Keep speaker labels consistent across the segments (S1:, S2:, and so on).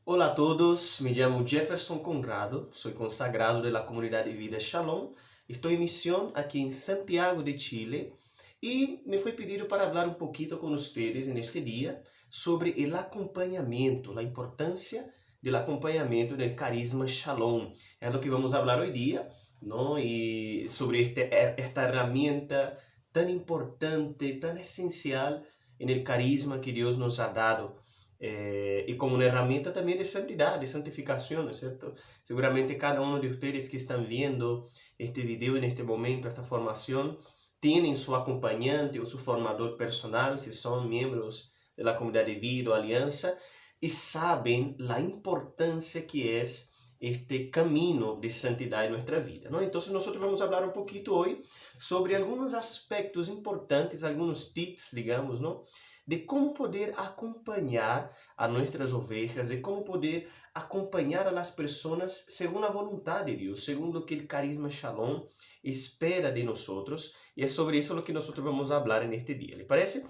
S1: Olá a todos, me llamo Jefferson Conrado, soy consagrado de la comunidad de vida Shalom. Estoy en misión aquí en Santiago de Chile y me fue pedido para hablar un poquito con ustedes en este día sobre el acompañamiento, la importancia del acompañamiento en el carisma Shalom. Es lo que vamos a hablar hoy día, ¿no? Y sobre esta herramienta tan importante, tan esencial en el carisma que Dios nos ha dado. Y como una herramienta también de santidad, de santificación, ¿no es cierto? Seguramente cada uno de ustedes que están viendo este video en este momento, esta formación, tienen su acompañante o su formador personal, si son miembros de la comunidad de vida o alianza, y saben la importancia que es este camino de santidad en nuestra vida, ¿no? Entonces nosotros vamos a hablar un poquito hoy sobre algunos aspectos importantes, algunos tips, digamos, ¿no? De cómo poder acompañar a nuestras ovejas, de cómo poder acompañar a las personas según la voluntad de Dios, según lo que el carisma Shalom espera de nosotros. Y es sobre eso lo que nosotros vamos a hablar en este día, ¿le parece?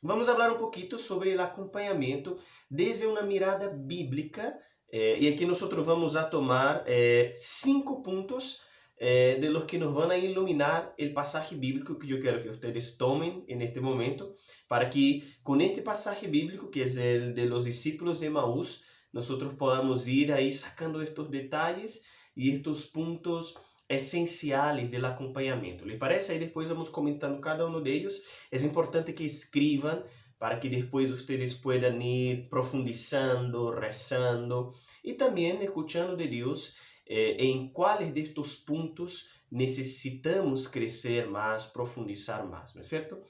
S1: Vamos a hablar un poquito sobre el acompañamiento desde una mirada bíblica, y aquí nosotros vamos a tomar 5 puntos de los que nos van a iluminar el pasaje bíblico que yo quiero que ustedes tomen en este momento, para que con este pasaje bíblico, que es el de los discípulos de Maús, nosotros podamos ir ahí sacando estos detalles y estos puntos esenciales del acompañamiento. ¿Les parece? Ahí después vamos comentando cada uno de ellos. Es importante que escriban para que después ustedes puedan ir profundizando, rezando y también escuchando de Dios en cuáles de estos puntos necesitamos crecer más, profundizar más, ¿no es cierto?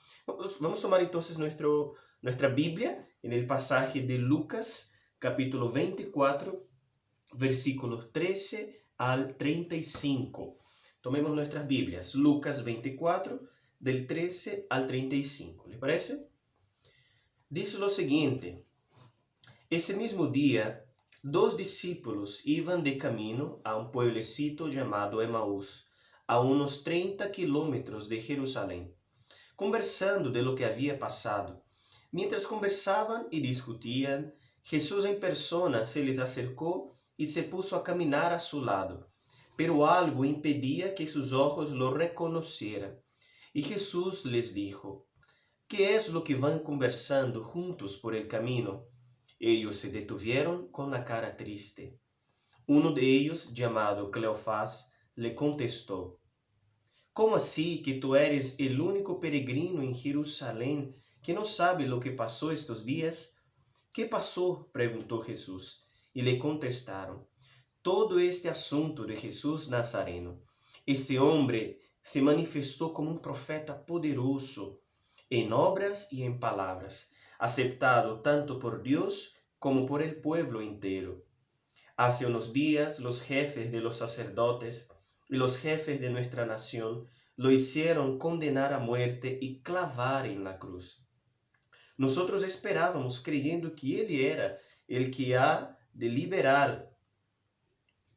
S1: Vamos a tomar entonces nuestra Biblia en el pasaje de Lucas, capítulo 24, versículos 13 al 35. Tomemos nuestras Biblias, Lucas 24, del 13 al 35. ¿Le parece? Dice lo siguiente: ese mismo día, 2 discípulos iban de camino a un pueblecito llamado Emaús, a unos 30 kilómetros de Jerusalén, conversando de lo que había pasado. Mientras conversaban y discutían, Jesús en persona se les acercó y se puso a caminar a su lado, pero algo impedía que sus ojos lo reconocieran. Y Jesús les dijo: ¿qué es lo que van conversando juntos por el camino? Ellos se detuvieron con la cara triste. Uno de ellos, llamado Cleofás, le contestó: ¿cómo así que tú eres el único peregrino en Jerusalén que no sabe lo que pasó estos días? ¿Qué pasó?, preguntó Jesús. Y le contestaron: todo este asunto de Jesús Nazareno. Este hombre se manifestó como un profeta poderoso en obras y en palabras, aceptado tanto por Dios como por el pueblo entero. Hace unos días los jefes de los sacerdotes y los jefes de nuestra nación lo hicieron condenar a muerte y clavar en la cruz. Nosotros esperábamos creyendo que Él era el que ha de liberar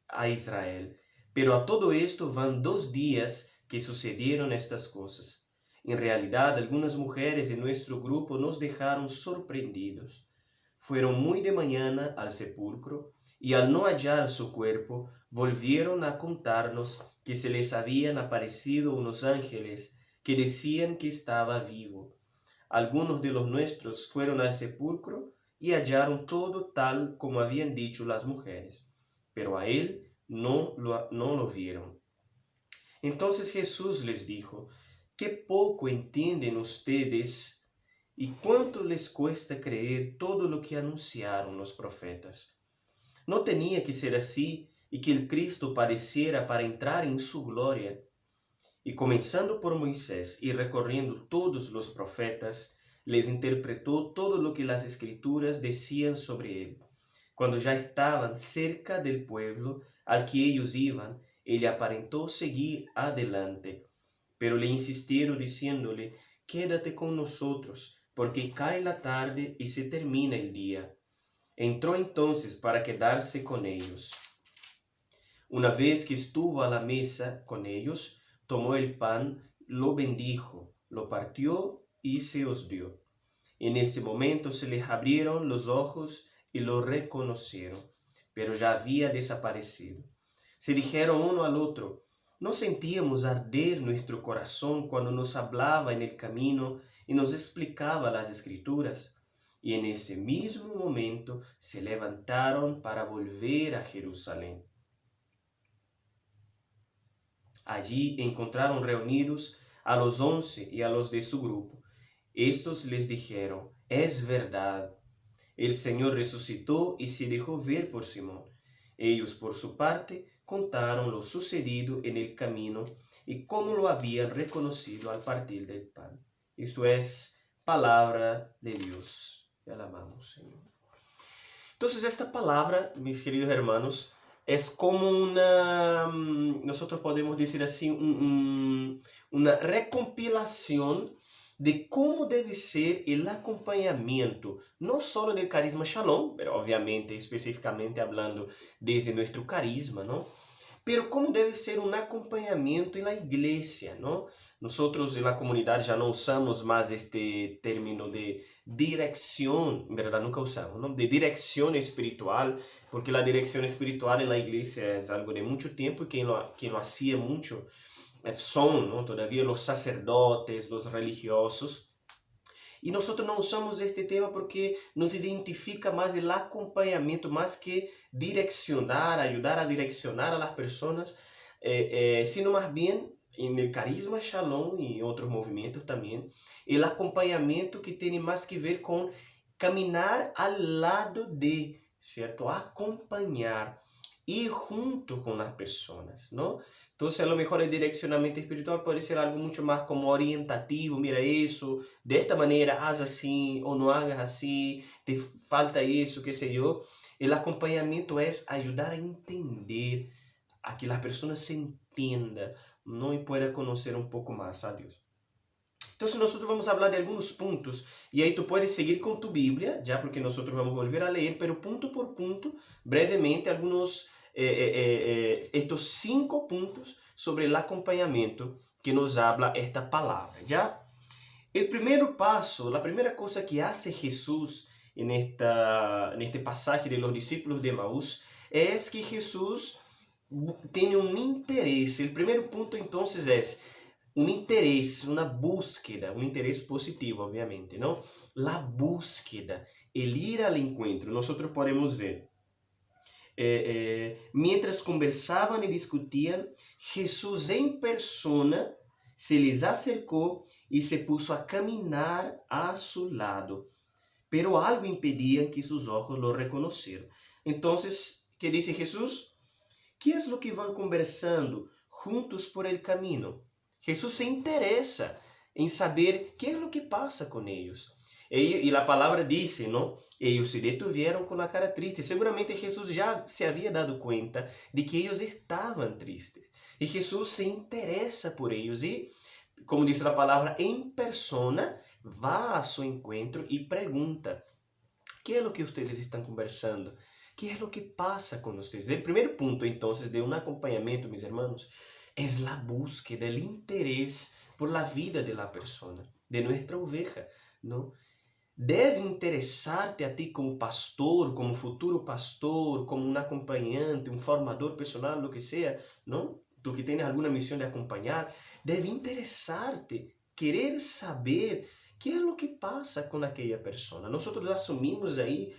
S1: a Israel. Pero a todo esto van 2 días que sucedieron estas cosas. En realidad, algunas mujeres de nuestro grupo nos dejaron sorprendidos. Fueron muy de mañana al sepulcro y al no hallar su cuerpo, volvieron a contarnos que se les habían aparecido unos ángeles que decían que estaba vivo. Algunos de los nuestros fueron al sepulcro y hallaron todo tal como habían dicho las mujeres, pero a él no lo vieron. Entonces Jesús les dijo: qué poco entienden ustedes y cuánto les cuesta creer todo lo que anunciaron los profetas. ¿No tenía que ser así y que el Cristo padeciera para entrar en su gloria? Y comenzando por Moisés y recorriendo todos los profetas, les interpretó todo lo que las escrituras decían sobre él. Cuando ya estaban cerca del pueblo al que ellos iban, él aparentó seguir adelante, pero le insistieron diciéndole: quédate con nosotros, porque cae la tarde y se termina el día. Entró entonces para quedarse con ellos. Una vez que estuvo a la mesa con ellos, tomó el pan, lo bendijo, lo partió y se os dio. En ese momento se les abrieron los ojos y lo reconocieron, pero ya había desaparecido. Se dijeron uno al otro: ¿no sentíamos arder nuestro corazón cuando nos hablaba en el camino y nos explicaba las Escrituras? Y en ese mismo momento se levantaron para volver a Jerusalén. Allí encontraron reunidos a los 11 y a los de su grupo. Estos les dijeron: es verdad, el Señor resucitó y se dejó ver por Simón. Ellos, por su parte, contaron lo sucedido en el camino y cómo lo habían reconocido al partir del pan. Esto es palabra de Dios. Te alabamos, Señor. Entonces, esta palabra, mis queridos hermanos, es como una, nosotros podemos decir así, una recompilación de cómo debe ser el acompañamiento, no solo del carisma Shalom, pero obviamente, específicamente hablando desde nuestro carisma, ¿no? Pero cómo debe ser un acompañamiento en la iglesia, ¿no? Nosotros en la comunidad ya no usamos más este término de dirección, en verdad nunca usamos, ¿no? De dirección espiritual, porque la dirección espiritual en la iglesia es algo de mucho tiempo y quien lo hacía mucho son, ¿no? Todavía los sacerdotes, los religiosos. Y nosotros no usamos este tema porque nos identifica más el acompañamiento, más que direccionar, ayudar a direccionar a las personas, sino más bien en el carisma Shalom y otros movimientos también, el acompañamiento que tiene más que ver con caminar al lado de, ¿cierto? Acompañar, ir junto con las personas, ¿no? Entonces, a lo mejor el direccionamiento espiritual puede ser algo mucho más como orientativo. Mira eso, de esta manera, haz así o no hagas así, te falta eso, qué sé yo. El acompañamiento es ayudar a entender, a que las personas se entiendan, ¿no? Y pueda conocer un poco más a Dios. Entonces nosotros vamos a hablar de algunos puntos y ahí tú puedes seguir con tu Biblia, ya porque nosotros vamos a volver a leer, pero punto por punto, brevemente, algunos estos 5 puntos sobre el acompañamiento que nos habla esta palabra, ¿ya? El primer paso, la primera cosa que hace Jesús en este pasaje de los discípulos de Emaús es que Jesús tiene un interés. El primer punto entonces es un interés, una búsqueda, un interés positivo, obviamente, ¿no? La búsqueda, el ir al encuentro. Nosotros podemos ver. Mientras conversaban y discutían, Jesús en persona se les acercó y se puso a caminar a su lado. Pero algo impedía que sus ojos lo reconocieran. Entonces, ¿qué dice Jesús? ¿Qué es lo que van conversando juntos por el camino? Jesús se interesa en saber qué es lo que pasa con ellos. Y la palabra dice, ¿no? Ellos se detuvieron con la cara triste. Seguramente Jesús ya se había dado cuenta de que ellos estaban tristes. Y Jesús se interesa por ellos y, como dice la palabra, en persona, va a su encuentro y pregunta: ¿qué es lo que ustedes están conversando? ¿Qué es lo que pasa con ustedes? El primer punto, entonces, de un acompañamiento, mis hermanos, es la búsqueda, el interés por la vida de la persona, de nuestra oveja, ¿no? Deve interessar-te a ti como pastor, como futuro pastor, como um acompanhante, um formador personal, lo que sea, ¿no? Tú que tienes alguna misión de acompañar, debe interessar-te, querer saber qué es lo que pasa con aquella persona. Nosotros asumimos ahí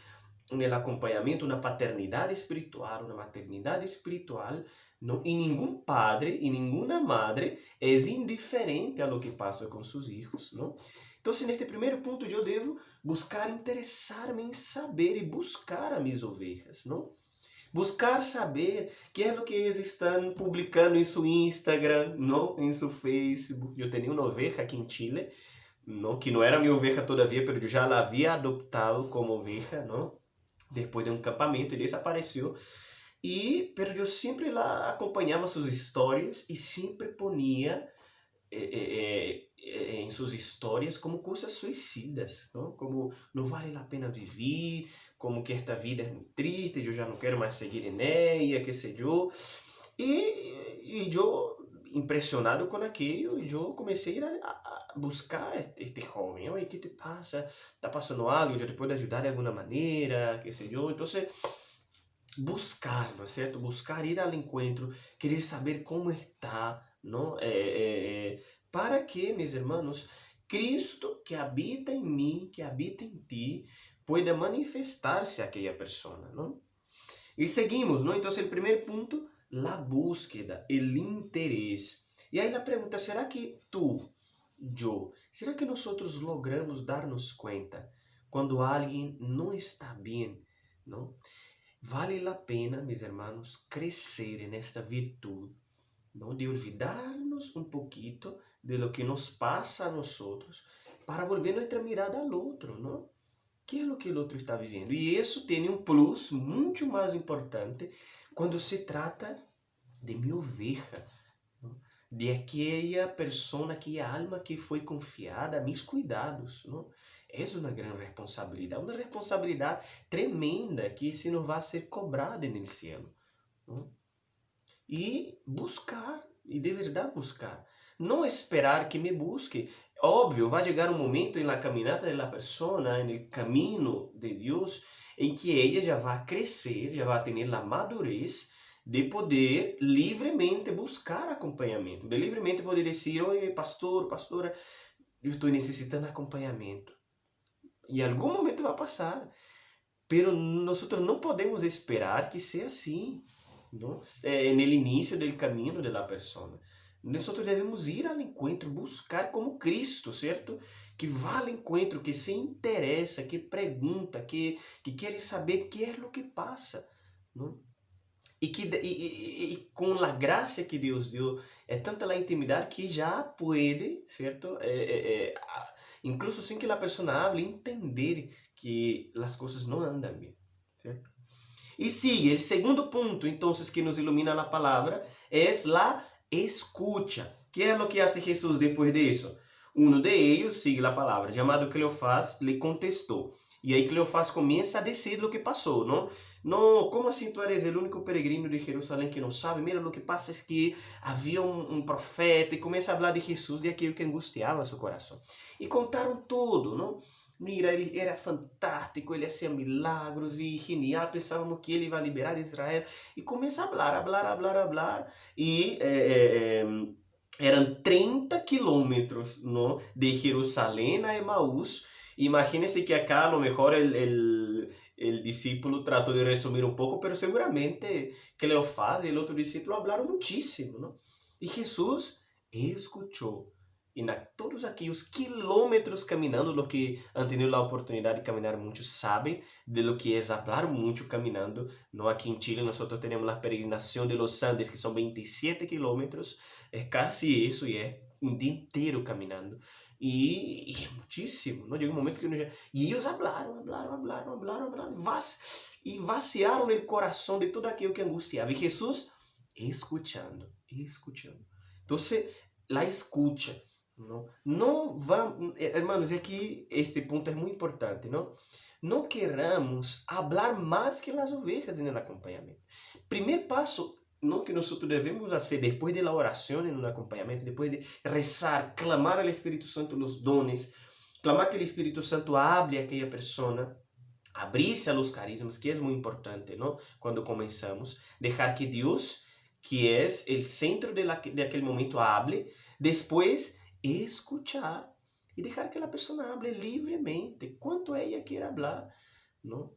S1: en el acompañamiento una paternidad espiritual, una maternidad espiritual, ¿no? Y ningún padre y ninguna madre es indiferente a lo que pasa con sus hijos, ¿no? Entonces, en este primer punto, yo debo buscar interesarme en saber y buscar a mis ovejas, ¿no? Buscar saber qué es lo que ellos están publicando en su Instagram, ¿no? En su Facebook. Yo tenía una oveja aquí en Chile, ¿no? Que no era mi oveja todavía, pero yo ya la había adoptado como oveja, ¿no? Después de un campamento y desapareció. Pero yo siempre la acompanhava sus histórias e sempre ponía em suas histórias como coisas suicidas, não? Como não vale a pena viver, como que esta vida é muito triste, eu já não quero mais seguir em ella, que sei eu. E eu impressionado com aquilo e eu comecei a buscar este jovem. Oi, o que te passa? Está passando algo? Eu te puedo ajudar de alguma maneira? Que sei eu. Então, buscar, ¿no es cierto? Buscar ir al encuentro, querer saber cómo está, ¿no? Para que, mis hermanos, Cristo que habita en mí, que habita en ti, pueda manifestarse a aquella persona, ¿no? Y seguimos, ¿no? Entonces el primer punto, la búsqueda, el interés. Y ahí la pregunta, ¿será que tú, yo, será que nosotros logramos darnos cuenta cuando alguien no está bien, ¿no? Vale la pena, mis hermanos, crecer en esta virtud, ¿no? De olvidarnos un poquito de lo que nos pasa a nosotros para volver nuestra mirada al otro, ¿no? ¿Qué es lo que el otro está viviendo? Y eso tiene un plus mucho más importante cuando se trata de mi oveja, ¿no? De aquella persona, aquella alma que foi confiada a mis cuidados, ¿no? Es una gran responsabilidad tremenda que se nos va a ser cobrada en el cielo, ¿no? Y buscar, y de verdad buscar. No esperar que me busque. Óbvio, vai chegar um momento na caminhada da pessoa, no caminho de Deus, em que ela já vai crescer, já vai ter a madurez de poder livremente buscar acompanhamento, de livremente poder dizer, oi, pastor, pastora, eu estou necessitando acompanhamento. E em algum momento vai passar, pero nós não podemos esperar que seja assim, ¿no? No início do caminho da pessoa. Nós devemos ir ao encontro, buscar como Cristo, certo? Que vai ao encontro, que se interessa, que pergunta, que quer saber o que é o que passa, não? E com a graça que Deus deu, é tanta a intimidade que já pode, certo? Incluso sem que a pessoa hable, entender que as coisas não andam bem, certo? E sigue, o segundo ponto, então, que nos ilumina a palavra, é a escucha. Que é o que hace Jesus depois disso? Uno de ellos, sigue a palavra, chamado Cleofás, lhe contestou. E aí Cleofás começa a dizer o que passou, não? Não, como assim tu eres o único peregrino de Jerusalém que não sabe? Mira, o que passa é que havia um profeta e começa a falar de Jesus, de aquilo que angustiava seu coração. E contaram tudo, não? Mira, ele era fantástico, ele hacía milagros e genial, pensávamos que ele ia liberar Israel. E começa a falar. E eram 30 quilômetros, ¿no? De Jerusalém a Emaús. Imagínense que acá a lo mejor el discípulo tratou de resumir um pouco, pero seguramente Cleofás e o outro discípulo falaram muitíssimo, ¿no? E Jesus escuchou. E todos aqueles quilômetros caminhando, os que han tenido a oportunidade de caminhar muito sabem de lo que é falar muito caminhando. No, aqui em Chile nós temos a peregrinação de los Andes, que são 27 quilômetros, é quase isso, e é um dia inteiro caminhando. E é muitíssimo, não? Chega um momento que e eles falaram, e vaciaram o coração de tudo aquilo que angustiava. E Jesus escuchando. Então, a escucha. Não vamos, hermanos, aqui este ponto é muito importante, não? Não queramos falar mais que as ovelhas no acompanhamento. Primeiro passo, não que nós devemos fazer depois da oração no acompanhamento, depois de rezar, clamar ao Espírito Santo os dones, clamar que o Espírito Santo hable a aquela pessoa, abrir-se a los carismas, que é muito importante, não? Quando começamos, deixar que Deus, que é o centro de aquele momento, hable, depois escuchar e deixar que a pessoa hable livremente, quanto ela quer falar, não?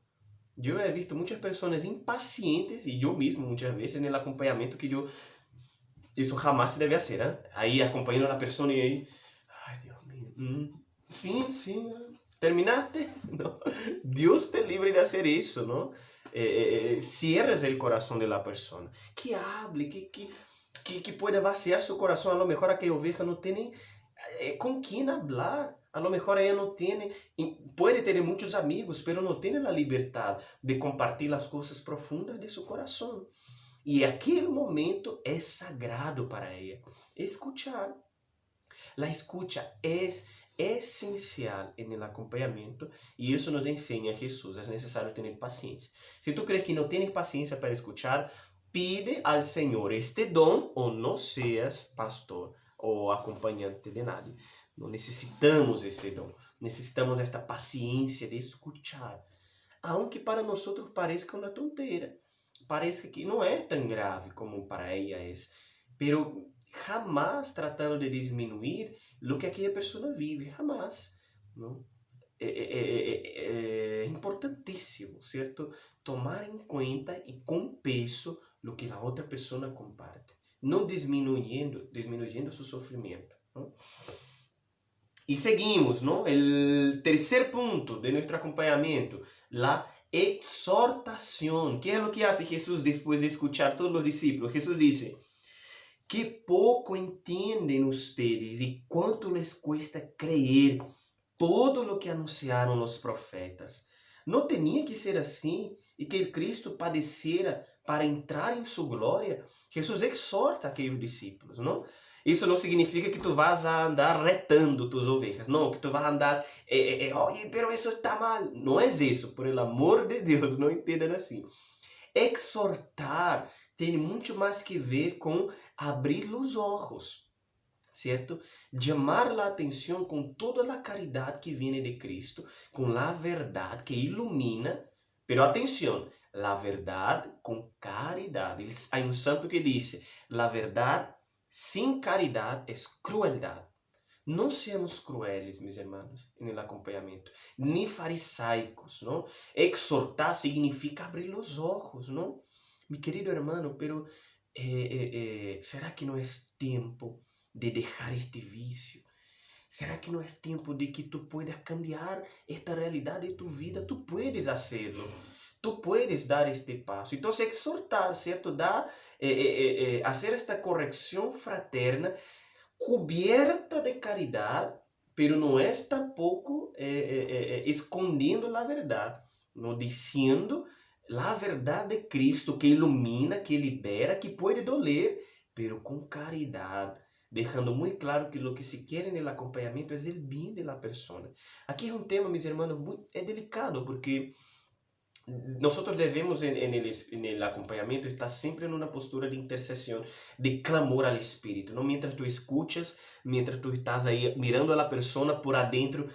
S1: Eu he visto muitas pessoas impacientes, e eu mesmo muitas vezes no acompanhamento, que isso jamais se deve fazer, né? Aí acompanhando a pessoa e aí, ai Deus meu, sim, terminaste? Não. Deus te livre de fazer isso, não? Cierres o coração da pessoa, que hable, que pueda vaciar seu coração. A lo mejor aquela oveja não tem com quem falar. A lo mejor ella não tem, pode ter muitos amigos, pero não tem a liberdade de compartilhar as coisas profundas de seu coração. E aquele momento é sagrado para ela. Escuchar. A escucha é essencial no acompanhamento, e isso nos ensina Jesus. É necessário ter paciência. Se tu crees que não tienes paciência para escuchar, pide al Señor este don o no seas pastor o acompañante de nadie. No necesitamos este don, necesitamos esta paciencia de escuchar, aunque para nosotros parezca una tontera, parezca que no es tan grave como para ella es, pero jamás tratando de disminuir lo que aquella persona vive, jamás, ¿no? É importantíssimo, certo? Tomar em conta e com peso o que a outra pessoa comparte, não diminuindo seu sofrimento. ¿No? E seguimos, ¿no? O terceiro ponto de nosso acompanhamento, a exortação. Que é o que hace Jesus depois de escuchar todos os discípulos? Jesus disse: que pouco entendem ustedes e quanto les cuesta creer todo lo que anunciaram os profetas. Não tinha que ser assim e que Cristo padecera para entrar em sua glória? Jesus exorta aqueles discípulos, não? Isso não significa que tu vas a andar retando tus ovelhas, não, que tu vas a andar, oye, pero isso está mal. Não é isso, por el amor de Deus, não entendam assim. Exortar tem muito mais que ver com abrir os olhos, certo? Chamar a atenção com toda a caridade que vem de Cristo, com a verdade que ilumina, pero atenção, a verdade com caridade. Há um santo que diz: a verdade sem caridade é crueldade. Não seamos crueles, meus irmãos, no acompanhamento, nem farisaicos, não? Exortar significa abrir os olhos, não? Mi querido hermano, pero será que não é tempo de deixar este vício? Será que não é tempo de que tu puedas cambiar esta realidade de tu vida? Tu puedes hacerlo. Tu puedes dar este passo. Então, exortar, certo? Hacer esta correção fraterna cubierta de caridade, pero não é tampouco escondendo a verdade, não dizendo a verdade de Cristo que ilumina, que libera, que pode doler, pero com caridade, deixando muito claro que o que se quer no acompanhamento é o bem da pessoa. Aqui é um tema, meus irmãos, é delicado, porque nós devemos, no acompanhamento, estar sempre em uma postura de intercessão, de clamor ao Espírito. Não mientras tu escuchas, mientras tu estás aí mirando a pessoa por adentro,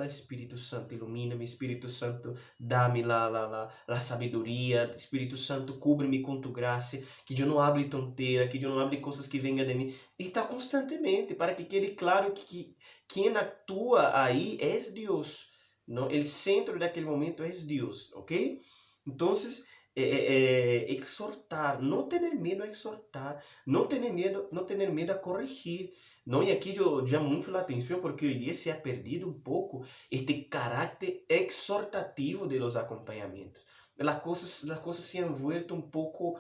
S1: Espírito Santo, ilumina-me, Espírito Santo, dá-me a sabedoria, Espírito Santo, cubre-me com tu graça, que eu não hable tonteira, que eu não hable coisas que venham de mim. E está constantemente, para que quede claro que quem atua aí é Deus. Não, o centro daquele momento é Deus, ok? Então, exortar, não ter medo a exortar, não ter medo a corrigir. Não, e aqui eu chamo muito a atenção porque hoje dia se ha perdido um pouco este caráter exortativo de los acompanhamentos. As coisas se han vuelto um pouco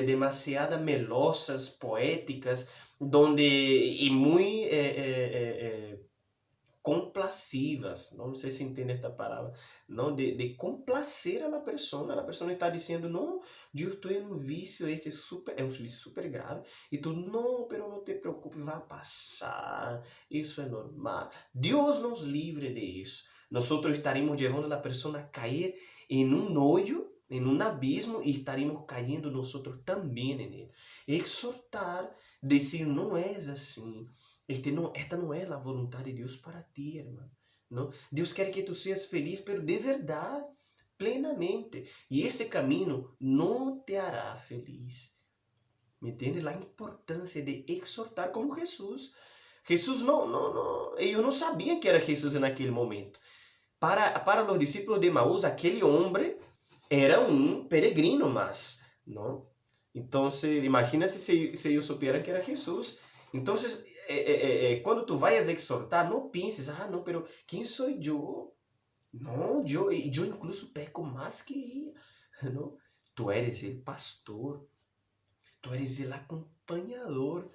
S1: demasiado melosas, poéticas, e muito complacivas, não sei se entende esta palavra, não, de complacer a pessoa está dizendo, não, eu estou em um vício, este é um vício super grave, e tu, não, pero não te preocupe, vai passar, isso é normal, Deus nos livre de isso, nós estaremos levando a pessoa a cair em um hoyo, em um abismo, e estaremos caindo nós também nele. Exortar, dizer, não é assim, esta não é a vontade de Deus para ti, irmão. Não? Deus quer que tu seas feliz, pero de verdade, plenamente. E esse caminho não te hará feliz. ¿Me entende? A importância de exortar como Jesus. Jesus eu não sabia que era Jesus naquele momento. Para os discípulos de Maús, aquele homem era um peregrino mais, não? Então, imagina se eu soubesse que era Jesus. Então, quando tu vais exortar, não penses, não, pero quem sou eu? Não, eu incluso peco mais que ele. Não? Tu eres o pastor, tu eres o acompanhador,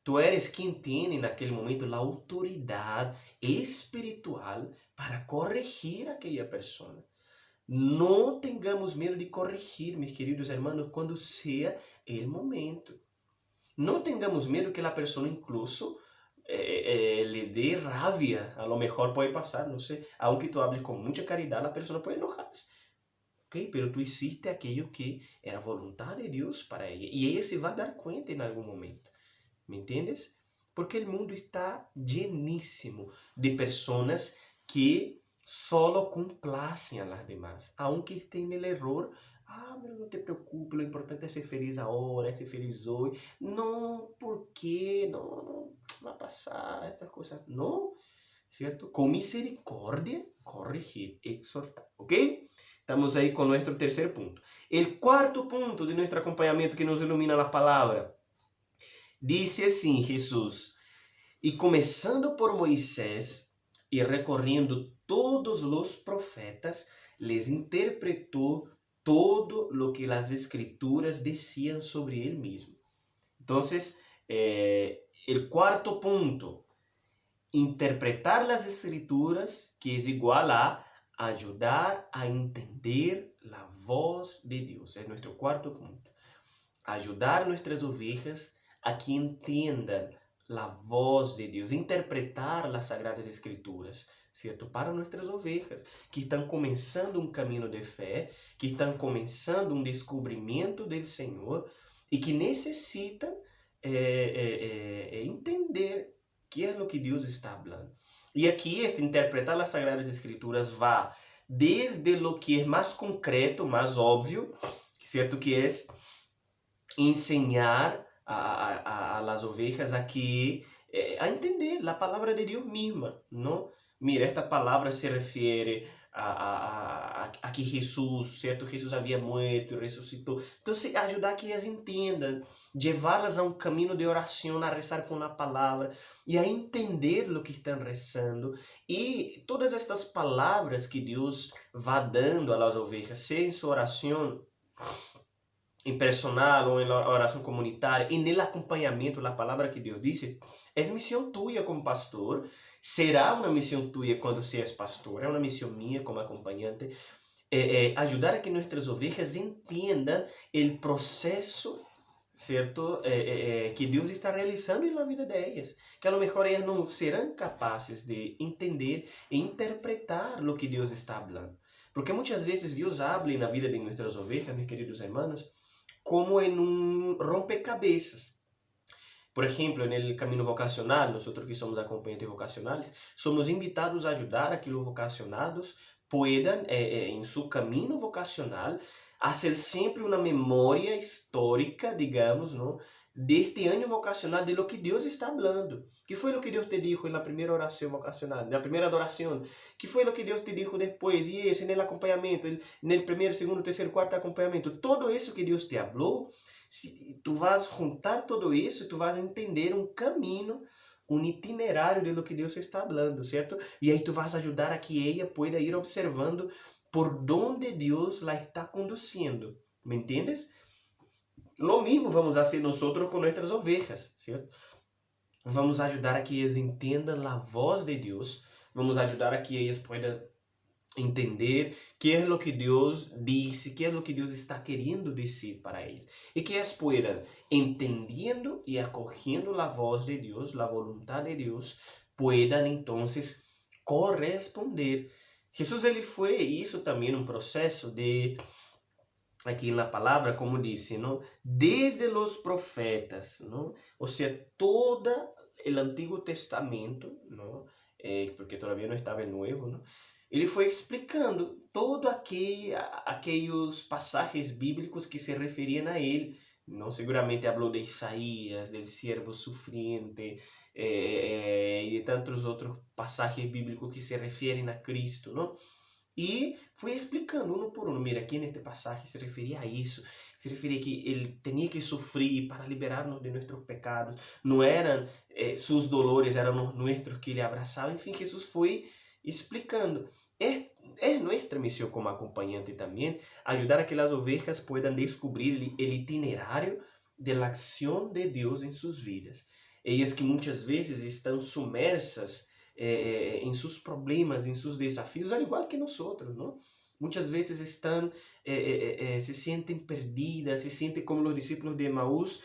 S1: tu eres quem tem naquele momento a autoridade espiritual para corrigir aquela pessoa. Não tengamos medo de corrigir, meus queridos irmãos, quando seja o momento. Não tengamos medo que a pessoa incluso lhe dê rabia, a lo mejor pode passar, não sei, aunque tu hables com muita caridade, a pessoa pode enojar-se. Ok, pero tú hiciste aquello que era voluntad de Dios para ella. Y ella se va a dar cuenta en algún momento. ¿Me entiendes? Porque el mundo está llenísimo de personas que solo complacen a las demás, aunque estén en el error. Ah, pero no te preocupes, lo importante es ser feliz ahora, es ser feliz hoy. No, ¿por qué? No, no, va a pasar, estas cosas. No, ¿cierto? Con misericordia, corregir, exhortar, ¿ok? Estamos ahí con nuestro tercer punto. El cuarto punto de nuestro acompañamiento que nos ilumina la palabra. Dice assim Jesus, e começando por Moisés e recorrendo todos os profetas, les interpretou todo lo que las escrituras decían sobre él mismo. Entonces, el cuarto punto, interpretar las escrituras, que es igual a ayudar a entender la voz de Dios. Es nuestro cuarto punto. Ayudar nuestras ovejas a que entendam a voz de Deus, interpretar as Sagradas Escrituras, certo? Para nossas ovejas, que estão começando um caminho de fé, que estão começando um descobrimento do Senhor e que necessitam entender que é o que Deus está falando. E aqui, interpretar as Sagradas Escrituras vai desde o que é mais concreto, mais óbvio, certo? Que é enseñar a las ovejas a entender la palabra de Dios misma, ¿no? Mira, esta palabra se refiere a que Jesús, ¿cierto? Jesús había muerto y resucitó. Entonces, ayudar a que ellas entiendan, llevarlas a un camino de oración, a rezar con la palabra y a entender lo que están rezando. Y todas estas palabras que Dios va dando a las ovejas, sea en su oración em personal ou em oração comunitária e no acompanhamento da palavra que Deus disse, é missão tua como pastor, será uma missão tua quando você é pastor, é uma missão minha como acompanhante, ajudar a que nossas ovelhas entendam o processo, certo, que Deus está realizando na vida delas, que a lo mejor elas não serão capazes de entender e interpretar o que Deus está falando, porque muitas vezes Deus habla na vida de nossas ovelhas, meus queridos hermanos, como en un rompecabezas. Por ejemplo, en el camino vocacional, nosotros que somos acompañantes vocacionales, somos invitados a ayudar a que los vocacionados puedan, en su camino vocacional, hacer siempre una memoria histórica, digamos, ¿no? De este año vocacional, de lo que Dios está hablando. ¿Qué fue lo que Dios te dijo en la primera oración vocacional, en la primera adoración? ¿Qué fue lo que Dios te dijo después? Y eso, en el acompañamiento, en el primer, segundo, tercer, cuarto acompañamiento. Todo eso que Dios te habló, si tú vas a juntar todo eso, tú vas a entender un camino, un itinerario de lo que Deus está falando, certo? E aí tu vas ajudar a que ela pueda ir observando por donde Deus la está conduzindo, ¿me entiendes? Lo mismo vamos a hacer nosotros con nuestras ovejas, certo? Vamos ajudar a que eles entendam a voz de Deus, vamos ajudar a que eles puedan entender que é o que Deus disse, que é o que Deus está querendo dizer para eles. E que eles puedan, entendendo e acogiendo a voz de Deus, a voluntad de Deus, puedan entonces corresponder. Jesus, ele foi isso também um processo de, aqui na palavra, como disse, não? Desde os profetas, não? Ou seja, todo o Antigo Testamento, não? Porque todavía não estava no Novo, não? Ele foi explicando todo aqueles passagens bíblicos que se referiam a ele. Não, seguramente falou de Isaías, del siervo sufriente, e de tantos outros passagens bíblicos que se referem a Cristo, não? E foi explicando um por um. Mira, aqui neste passagem se referia a isso. Se referia que ele tinha que sofrer para liberar-nos de nossos pecados. Não eram seus dolores, eram os nossos que ele abraçava. Enfim, Jesus foi explicando. É nossa missão como acompanhante também ajudar a que as ovejas puedan descobrir o itinerário da ação de Deus em suas vidas. Elas que muitas vezes estão sumersas em seus problemas, em seus desafios, al igual que nós, não? Muitas vezes estão, se sentem perdidas, se sentem como os discípulos de Emaús,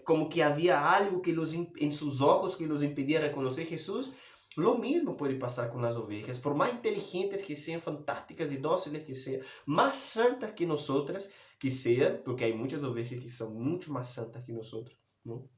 S1: como que havia algo que em seus olhos que los impedia reconhecer Jesus, Lo mismo puede pasar con las ovejas, por más inteligentes que sean, fantásticas y dóciles que sean, más santas que nosotras que sean, porque hay muchas ovejas que son mucho más santas que nosotros, ¿no?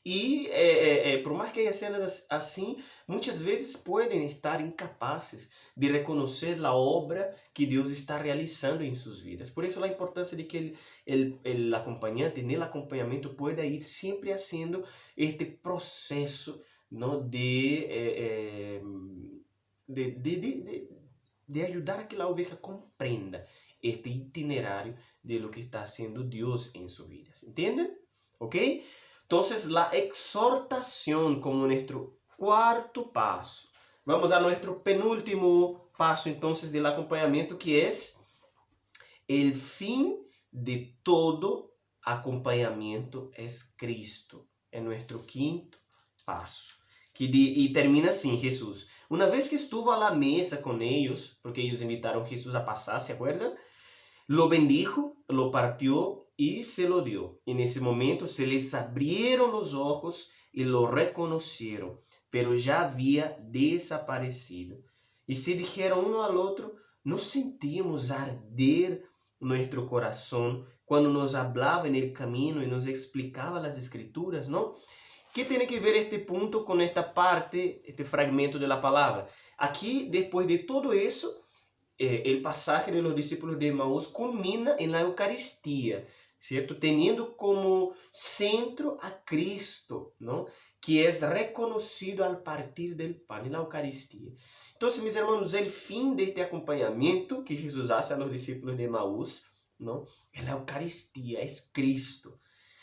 S1: E por mais que elas sejam assim, muitas vezes podem estar incapazes de reconhecer a obra que Deus está realizando em suas vidas. Por isso a importância de que o acompanhante, no acompanhamento, pueda ir sempre fazendo este processo, não, de ajudar a que a oveja compreenda este itinerário de lo que está haciendo Deus em suas vidas. ¿Entienden? ¿Ok? Entonces, la exhortación como nuestro cuarto paso. Vamos a nuestro penúltimo paso entonces del acompañamiento, que es el fin de todo acompañamiento es Cristo. Es nuestro quinto paso. Y termina así, Jesús. Una vez que estuvo a la mesa con ellos, porque ellos invitaron a Jesús a pasar, ¿se acuerdan? Lo bendijo, lo partió y se lo dio. En ese momento se les abrieron los ojos y lo reconocieron, pero ya había desaparecido. Y se dijeron uno al otro, ¿no sentíamos arder nuestro corazón cuando nos hablaba en el camino y nos explicaba las escrituras, ¿no? ¿Qué tiene que ver este punto con esta parte, este fragmento de la palabra? Aquí, después de todo eso, el pasaje de los discípulos de Emaús culmina en la Eucaristía, ¿cierto? Teniendo como centro a Cristo, ¿no? Que es reconocido al partir del pan en la Eucaristía. Entonces, mis hermanos, el fin de este acompañamiento que Jesús hace a los discípulos de Emaús, ¿no? Es la Eucaristía, es Cristo.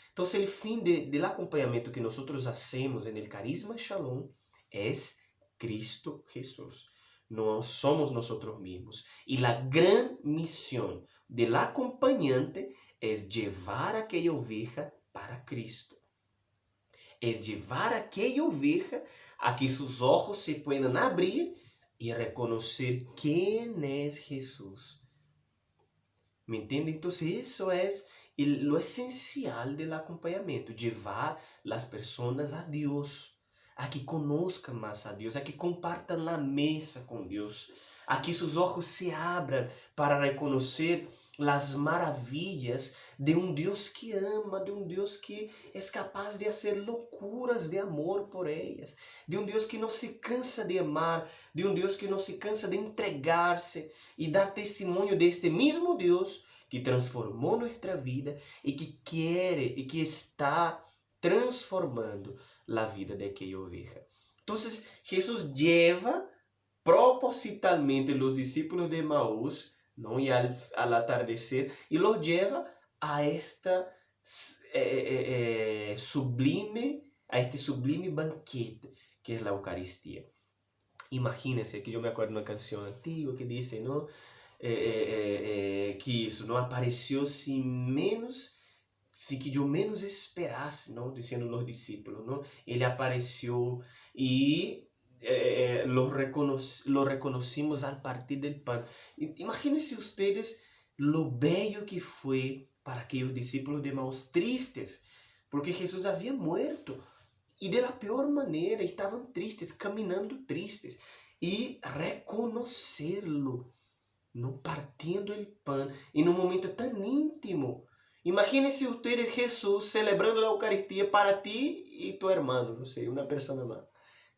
S1: Entonces, el fin del acompañamiento que nosotros hacemos en el Carisma Shalom es Cristo Jesús. No somos nosotros mismos. Y la gran misión del acompañante es llevar a aquella oveja para Cristo. Es llevar a aquella oveja a que sus ojos se puedan abrir y reconocer quién es Jesús. ¿Me entiende? Entonces eso es lo esencial del acompañamiento, llevar las personas a Dios, a que conozcan más a Dios, a que compartan la mesa con Dios, a que sus ojos se abran para reconocer las maravillas de un Dios que ama, de un Dios que es capaz de hacer locuras de amor por ellas, de un Dios que no se cansa de amar, de un Dios que no se cansa de entregarse y dar testimonio de este mismo Dios que transformó nuestra vida y que quiere y que está transformando la vida de aquella oveja. Entonces Jesús lleva propositalmente los discípulos de Emaús, ¿no? Y al atardecer, y los lleva a esta a este sublime banquete que es la Eucaristía. Imagínense que yo me acuerdo de una canción antigua que dice, ¿no? Que isso não apareceu se que eu menos esperasse, não? Dizendo os discípulos, não? Ele apareceu e lo reconocimos al partir del pan. Imagínense ustedes lo bello que foi para aqueles discípulos de Emaús tristes, porque Jesus havia muerto e de la pior maneira estavam tristes, caminhando tristes, e reconhecê-lo, ¿no? Partiendo el pan en un momento tan íntimo. Imagínense ustedes Jesús celebrando la Eucaristía para ti y tu hermano, no sé, una persona más.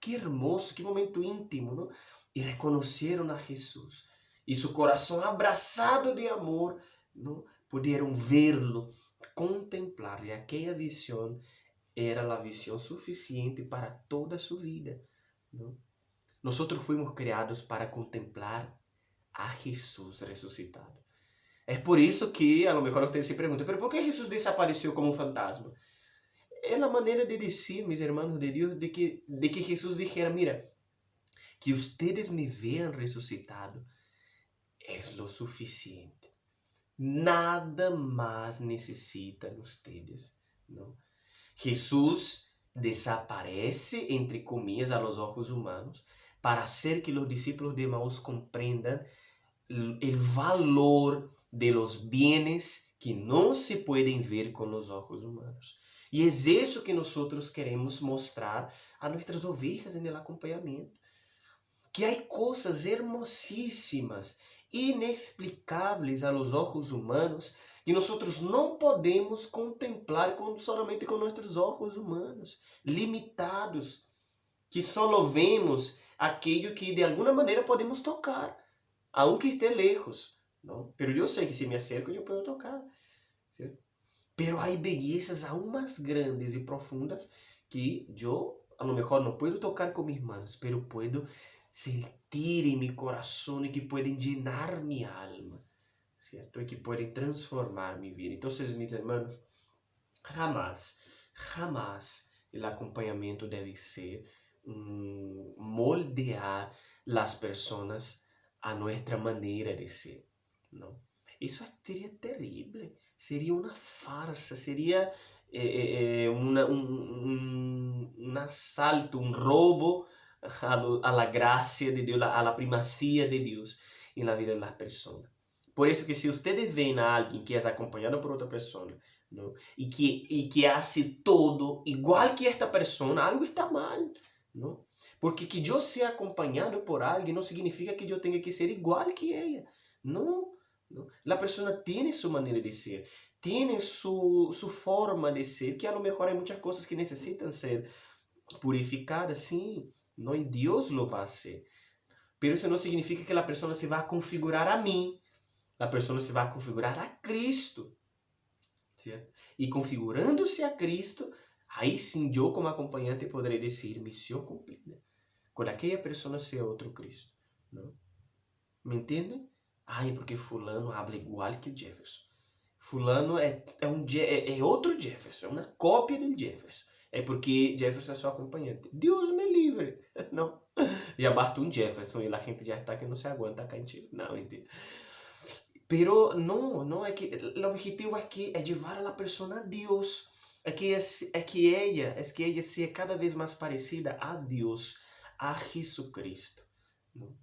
S1: Qué hermoso, qué momento íntimo, ¿no? Y reconocieron a Jesús. Y su corazón abrazado de amor, ¿no? Pudieron verlo, contemplar. Y aquella visión era la visión suficiente para toda su vida, ¿no? Nosotros fuimos creados para contemplar a Jesús resucitado. Es por eso que a lo mejor ustedes se preguntan, ¿pero por qué Jesús desapareció como un fantasma? Es la manera de decir, mis hermanos de Dios, de que Jesús dijera, mira, que ustedes me vean resucitado es lo suficiente. Nada más necesitan ustedes, ¿no? Jesús desaparece, entre comillas, a los ojos humanos, para hacer que los discípulos de Emaús comprendan el valor de los bienes que no se pueden ver con los ojos humanos. Y es eso que nosotros queremos mostrar a nuestras ovejas en el acompañamiento. Que hay cosas hermosísimas, inexplicables a los ojos humanos, que nosotros no podemos contemplar solamente con nuestros ojos humanos, limitados, que solo vemos aquello que de alguna maneira podemos tocar, aunque esté lejos, ¿no? Pero yo sé que si me acerco yo puedo tocar, ¿cierto? Pero hay bellezas aún más grandes y profundas que yo a lo mejor no puedo tocar con mis manos, pero puedo sentir en mi corazón y que pueden llenar mi alma, ¿cierto? Y que pueden transformar mi vida. Entonces, mis hermanos, jamás, jamás el acompañamiento debe ser moldear las personas a nuestra manera de ser, ¿no? Eso sería terrible, sería una farsa, sería un asalto, un robo a la gracia de Dios, a la primacía de Dios en la vida de las personas. Por eso que si ustedes ven a alguien que es acompañado por otra persona, ¿no? y que hace todo igual que esta persona, algo está mal, ¿no? Porque que yo sea acompañado por alguien no significa que yo tenga que ser igual que ella, no, no. La persona tiene su manera de ser, tiene su forma de ser, que a lo mejor hay muchas cosas que necesitan ser purificadas, sí, ¿no? Y Dios lo va a hacer. Pero eso no significa que la persona se va a configurar a mí, la persona se va a configurar a Cristo, ¿cierto? Y configurando-se a Cristo, aí sim eu como acompanhante poderei dizer missão cumprida. Quando aquela pessoa seja outro Cristo, não? Me entendem? Ai, porque fulano habla igual que Jefferson. Fulano é outro Jefferson, é uma cópia do Jefferson. É porque Jefferson é seu acompanhante. Deus me livre, não? E abarta um Jefferson e a gente já está que não se aguenta cá em Chile. Não, entende? Pero no, es que el objetivo aquí es llevar a la persona a Dios. Es que ella sea cada vez más parecida a Dios, a Jesucristo, ¿no?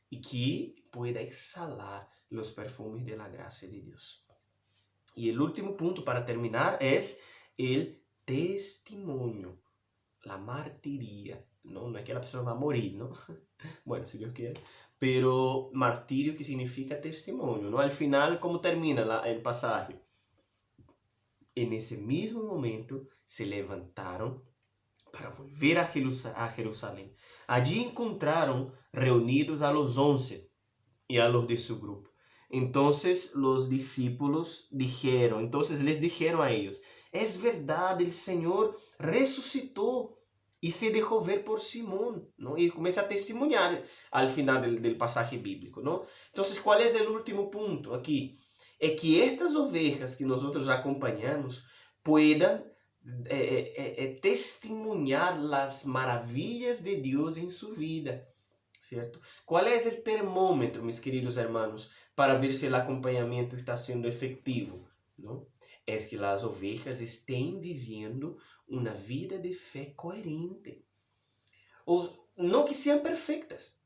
S1: Y que pueda exhalar los perfumes de la gracia de Dios. Y el último punto para terminar es el testimonio, la martiría. No es que la persona va a morir, ¿no? Bueno, si Dios quiere. Pero martirio que significa testimonio, ¿no? Al final, ¿cómo termina el pasaje? En ese mismo momento se levantaron para volver a Jerusalén. Allí encontraron reunidos a los 11 y a los de su grupo. Entonces los discípulos les dijeron a ellos, es verdad, el Señor resucitó y se dejó ver por Simón, ¿no? Y comienza a testimoniar al final del pasaje bíblico, ¿no? Entonces, ¿cuál es el último punto aquí? Es que estas ovejas que nosotros acompañamos puedan testemunhar las maravillas de Dios en su vida, ¿cierto? ¿Cuál es el termómetro, mis queridos hermanos, para ver si el acompañamiento está siendo efectivo, ¿no? Es que las ovejas estén viviendo una vida de fe coherente. O no que sean perfectas,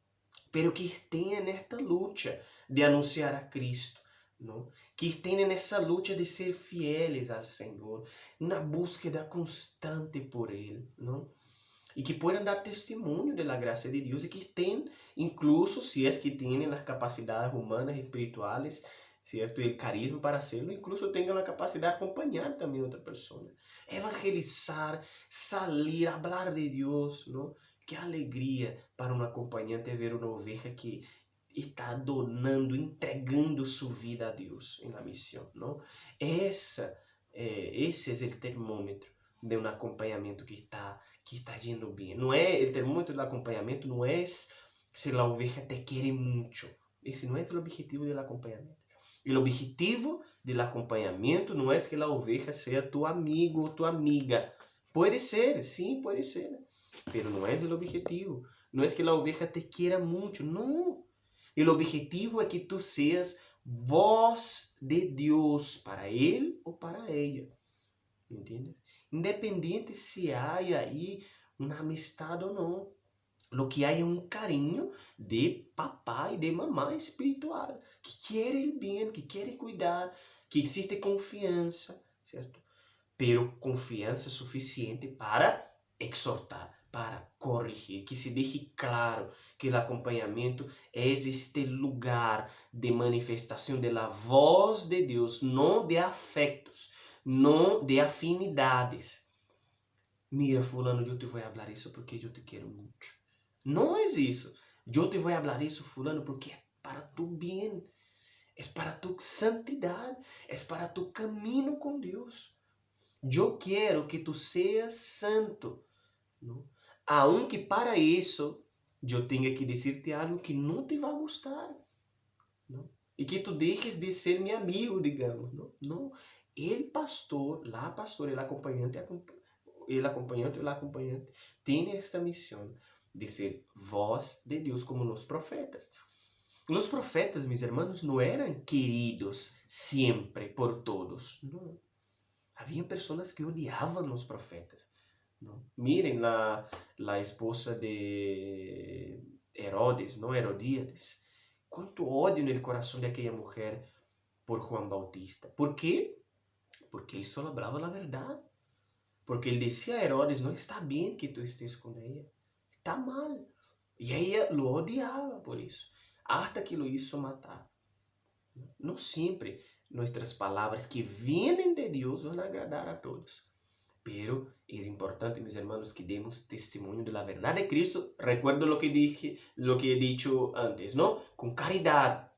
S1: pero que estén en esta lucha de anunciar a Cristo, ¿no? Que estén en esa lucha de ser fieles al Señor, una búsqueda constante por Él, ¿no? Y que puedan dar testimonio de la gracia de Dios y que estén, incluso si es que tienen las capacidades humanas y espirituales, ¿cierto? Y el carisma para hacerlo, incluso tengan la capacidad de acompañar también a otra persona. Evangelizar, salir, hablar de Dios, ¿no? Qué alegría para un acompañante ver una oveja que está donando, entregando su vida a Dios en la misión, ¿no? Ese es el termómetro de un acompañamiento que está yendo bien. No es, el termómetro del acompañamiento no es si la oveja te quiere mucho. Ese no es el objetivo del acompañamiento. El objetivo del acompañamiento no es que la oveja sea tu amigo o tu amiga. Puede ser, sí, puede ser. Pero no es el objetivo. No es que la oveja te quiera mucho, no. El objetivo es que tú seas voz de Dios para él o para ella. ¿Me entiendes? Independiente si hay ahí una amistad o no. Lo que hay es un cariño de papá y de mamá espiritual, que quiere el bien, que quiere cuidar, que existe confianza, ¿cierto? Pero confianza suficiente para exhortar, para corrigir, que se deje claro que o acompanhamento é este lugar de manifestação da voz de Deus, não de afectos, não de afinidades. Mira, fulano, eu te vou falar isso porque eu te quero muito. Não é isso. Eu te vou falar isso, fulano, porque é para tu bem. É para tu santidade. É para tu caminho com Deus. Eu quero que tu seas santo. Não? Aunque para isso eu tenha que dizer-te algo que não te vai gostar. Não? E que tu deixes de ser meu amigo, digamos. Não, não. El pastor, la pastor, el acompanhante tem esta missão de ser voz de Deus como os profetas. Os profetas, mis hermanos, não eram queridos sempre por todos. Não. Havia pessoas que odiavam os profetas. Não. Miren la esposa de Herodes, não Herodíades. Quanto ódio no coração daquela mulher por Juan Bautista. ¿Por quê? Porque ele só falava a verdade. Porque ele dizia a Herodes, não está bem que tu estés com ela. Está mal. E ela lo odiava por isso. Hasta que lo hizo matar. Não sempre nossas palavras que vêm de Deus vão agradar a todos. Pero es importante, mis hermanos, que demos testimonio de la verdad de Cristo. Recuerdo lo que dije, lo que he dicho antes, ¿no? Con caridad,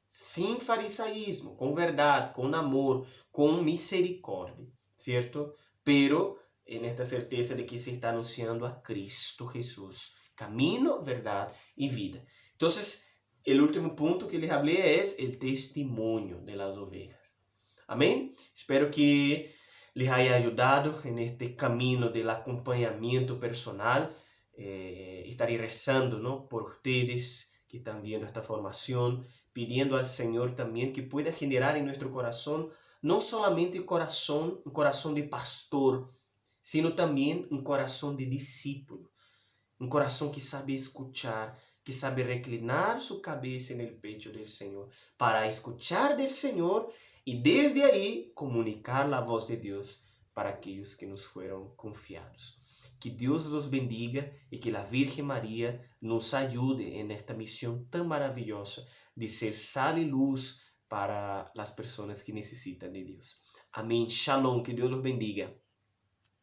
S1: sin farisaísmo, con verdad, con amor, con misericordia, ¿cierto? Pero en esta certeza de que se está anunciando a Cristo Jesús, camino, verdad y vida. Entonces, el último punto que les hablé es el testimonio de las ovejas. Amén. Espero que les haya ayudado en este camino del acompañamiento personal. Estaré rezando, ¿no?, por ustedes que están viendo esta formación, pidiendo al Señor también que pueda generar en nuestro corazón no solamente un corazón de pastor, sino también un corazón de discípulo, un corazón que sabe escuchar, que sabe reclinar su cabeza en el pecho del Señor, para escuchar del Señor y desde ahí comunicar la voz de Dios para aquellos que nos fueron confiados. Que Dios los bendiga y que la Virgen María nos ayude en esta misión tan maravillosa de ser sal y luz para las personas que necesitan de Dios. Amén. Shalom. Que Dios los bendiga.